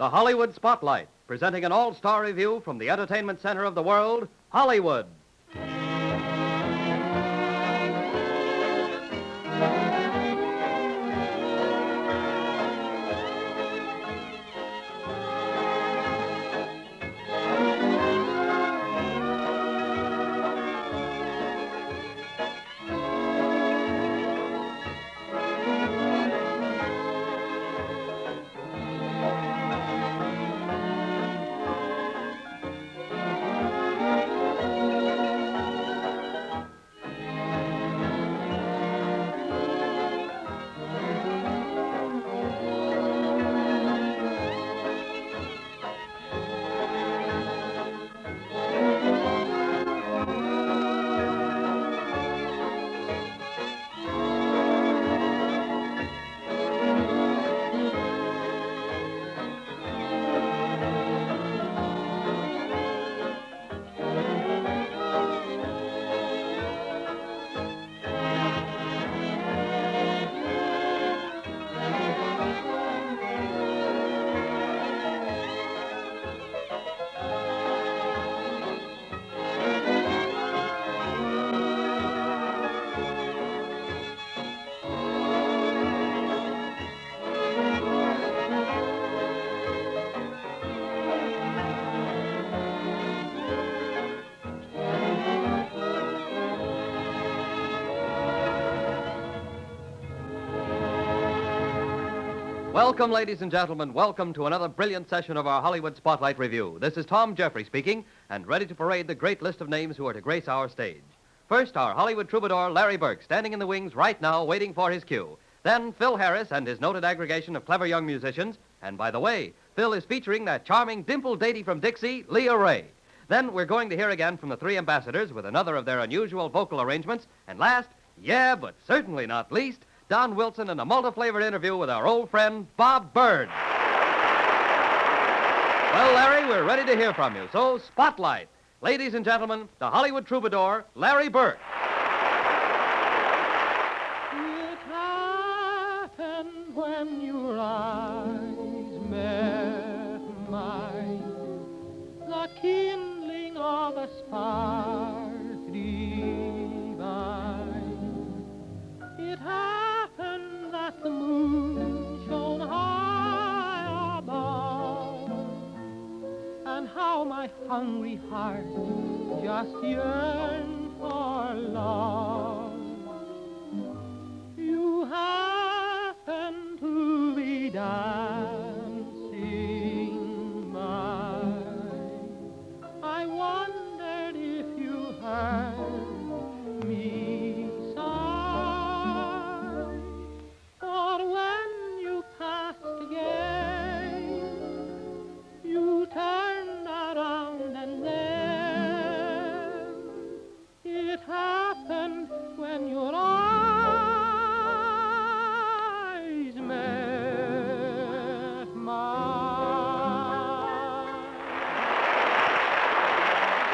the Hollywood Spotlight, presenting an all-star review from the entertainment center of the world, Hollywood. Welcome, ladies and gentlemen. Welcome to another brilliant session of our Hollywood Spotlight Review. This is Tom Jeffrey speaking, and ready to parade the great list of names who are to grace our stage. First, our Hollywood troubadour, Larry Burke, standing in the wings right now, waiting for his cue. Then, Phil Harris and his noted aggregation of clever young musicians. And by the way, Phil is featuring that charming dimpled dainty from Dixie, Leah Ray. Then we're going to hear again from the three ambassadors with another of their unusual vocal arrangements. And last, but certainly not least, Don Wilson in a multi-flavored interview with our old friend, Bob Byrne. Well, Larry, we're ready to hear from you. So, Spotlight. Ladies and gentlemen, the Hollywood troubadour, Larry Burke. It happened when your eyes met mine, the kindling of a spark divine. It happened that the moon shone high above, and how my hungry heart just yearned for love. You happened to be dancing by. I wondered if you heard me sigh, for when you passed again, you turned around, and then it happened when your eyes met mine.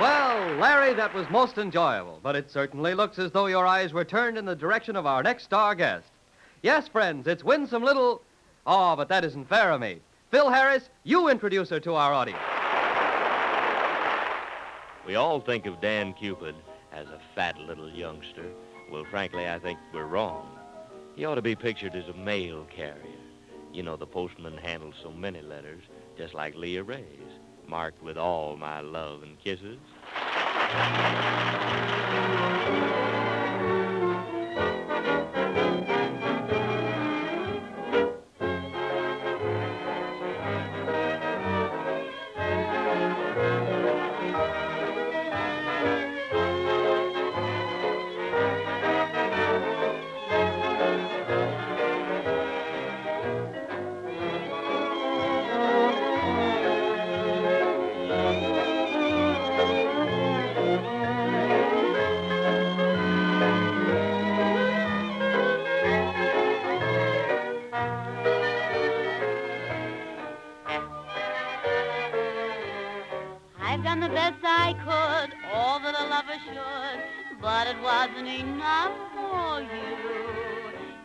Well, Larry, that was most enjoyable, but it certainly looks as though your eyes were turned in the direction of our next star guest. Yes, friends, it's Winsome Little... Oh, but that isn't fair of me. Phil Harris, you introduce her to our audience. We all think of Dan Cupid as a fat little youngster. Well, frankly, I think we're wrong. He ought to be pictured as a mail carrier. You know, the postman handles so many letters, just like Leah Ray's, marked with all my love and kisses. I've done the best I could, all that a lover should, but it wasn't enough for you.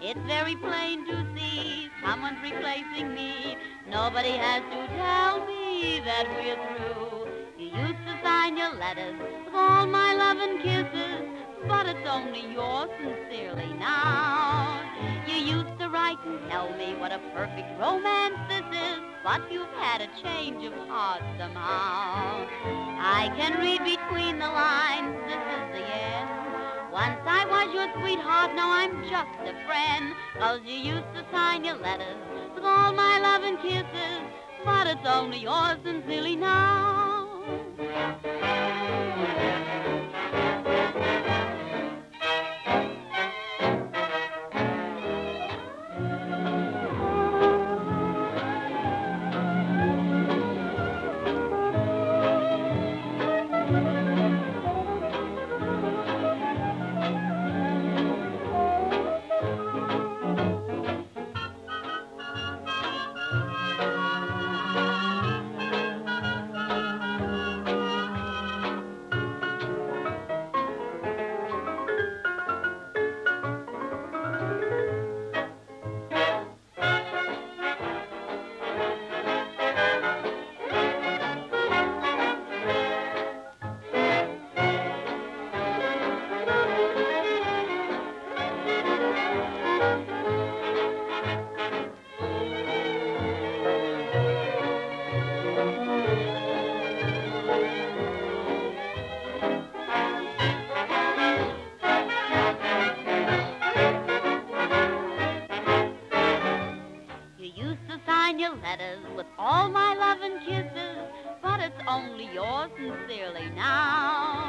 It's very plain to see someone's replacing me. Nobody has to tell me that we're through. You used to sign your letters with all my love and kisses, but it's only yours sincerely now. You used to write and tell me what a perfect romance this is, but you've had a change of heart somehow. I can read between the lines, this is the end. Once I was your sweetheart, now I'm just a friend. 'Cause you used to sign your letters with all my love and kisses, but it's only yours sincerely now. Your letters with all my love and kisses, but it's only yours sincerely now.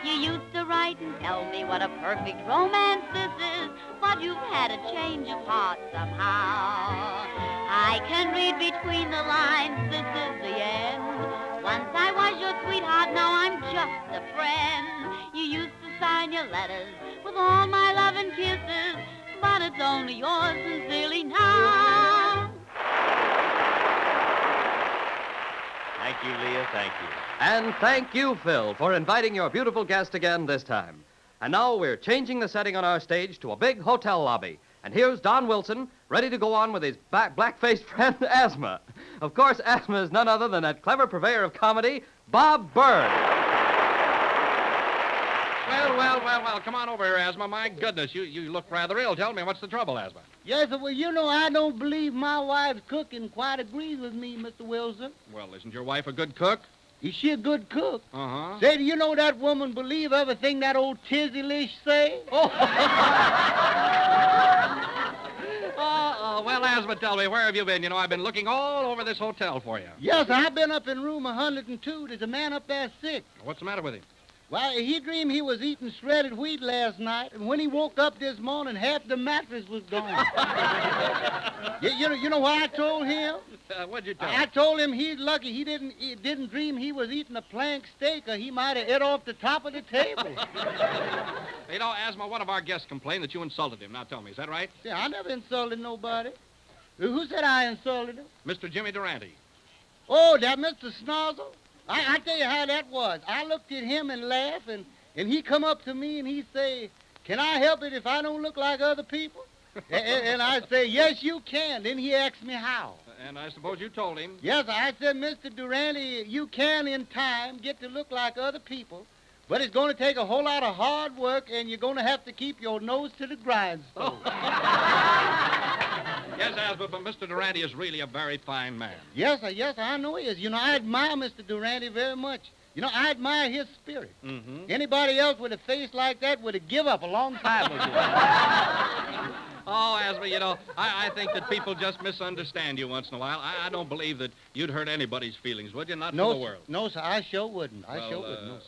You used to write and tell me what a perfect romance this is, but you've had a change of heart somehow. I can read between the lines, this is the end. Once I was your sweetheart, now I'm just a friend. You used to sign your letters with all my love and kisses, but it's only yours sincerely now. Thank you, Leah, thank you. And thank you, Phil, for inviting your beautiful guest again this time. And now we're changing the setting on our stage to a big hotel lobby. And here's Don Wilson, ready to go on with his black-faced friend, Asthma. Of course, Asthma is none other than that clever purveyor of comedy, Bob Byrne. Well, come on over here, Asthma. My goodness, you look rather ill. Tell me, what's the trouble, Asthma? Yes, sir. Well, you know, I don't believe my wife's cooking quite agrees with me, Mr. Wilson. Well, isn't your wife a good cook? Is she a good cook? Uh-huh. Say, do you know that woman believe everything that old Tizzy Lish say? Oh, well, Asthma, tell me, where have you been? You know, I've been looking all over this hotel for you. Yes, sir. I've been up in room 102. There's a man up there sick. What's the matter with him? Well, he dreamed he was eating shredded wheat last night, and when he woke up this morning, half the mattress was gone. you know what I told him? What'd you tell I him? told him he's lucky he didn't dream he was eating a plank steak, or he might have ate off the top of the table. You know, Asthma, one of our guests complained that you insulted him. Now tell me, is that right? Yeah, I never insulted nobody. Who said I insulted him? Mr. Jimmy Durante. Oh, that Mr. Snozzle? I tell you how that was. I looked at him and laughed, and he come up to me and he say, "Can I help it if I don't look like other people?" and I say, "Yes, you can." Then he asked me how. And I suppose you told him. Yes, I said, "Mr. Durante, you can in time get to look like other people, but it's going to take a whole lot of hard work, and you're going to have to keep your nose to the grindstone." Yes, Asthma, but Mr. Durante is really a very fine man. Yes, sir, I know he is. You know, I admire Mr. Durante very much. You know, I admire his spirit. Mm-hmm. Anybody else with a face like that would have give up a long time ago. Oh, Asthma, you know, I think that people just misunderstand you once in a while. I don't believe that you'd hurt anybody's feelings, would you? Not No, for the world. No, sir, I sure wouldn't. I Well, sure wouldn't. No, sir.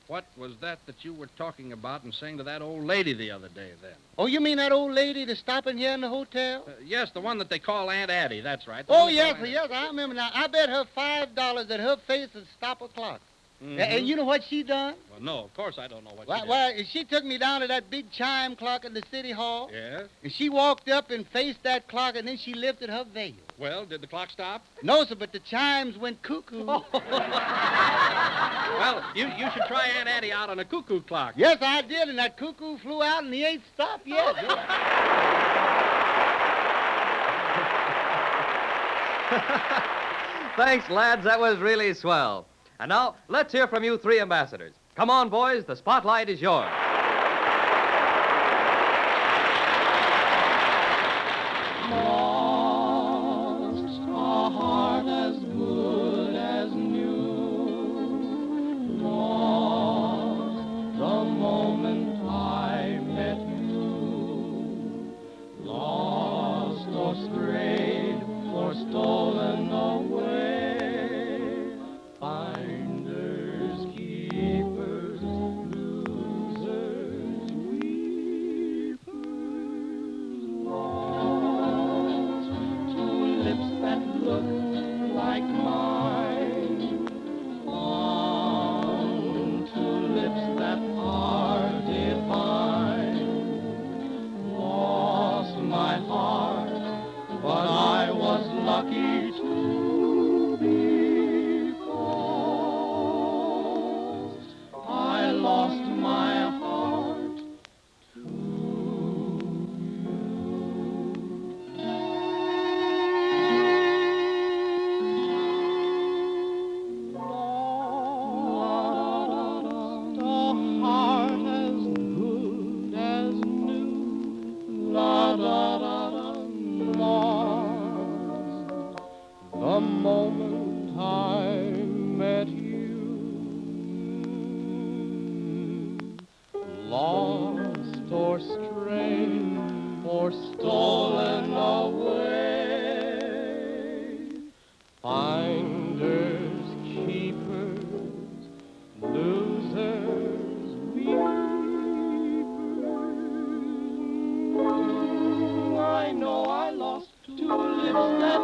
What was that you were talking about and saying to that old lady the other day, then? Oh, you mean that old lady that's stopping here in the hotel? Yes, the one that they call Aunt Addie. That's right. The Oh, one they yes, call sir, Aunt yes, I remember now. I bet her $5 that her face would stop a clock. And you know what she done? Well, no, of course I don't know what Well, she did. well, she took me down to that big chime clock in the city hall. Yes? And she walked up and faced that clock, and then she lifted her veil. Well, did the clock stop? No, sir, but the chimes went cuckoo. Well, you should try Aunt Addie out on a cuckoo clock. Yes, I did, and that cuckoo flew out, and he ain't stopped yet. Thanks, lads. That was really swell. And now, let's hear from you three ambassadors. Come on, boys. The spotlight is yours. Lost a heart as good as new. Lost the moment I met you. Lost or strayed or stolen away. Finders, keepers, losers, weepers, lost. Two lips that look like mine. On two lips that are divine. Lost my heart, but I was lucky to be lost. I lost my heart to you. Lost a heart as good as new. La da da da, lost the moment I met you. Lost or strayed or stolen away. Finders, keepers, losers, weepers. I know I lost two lips that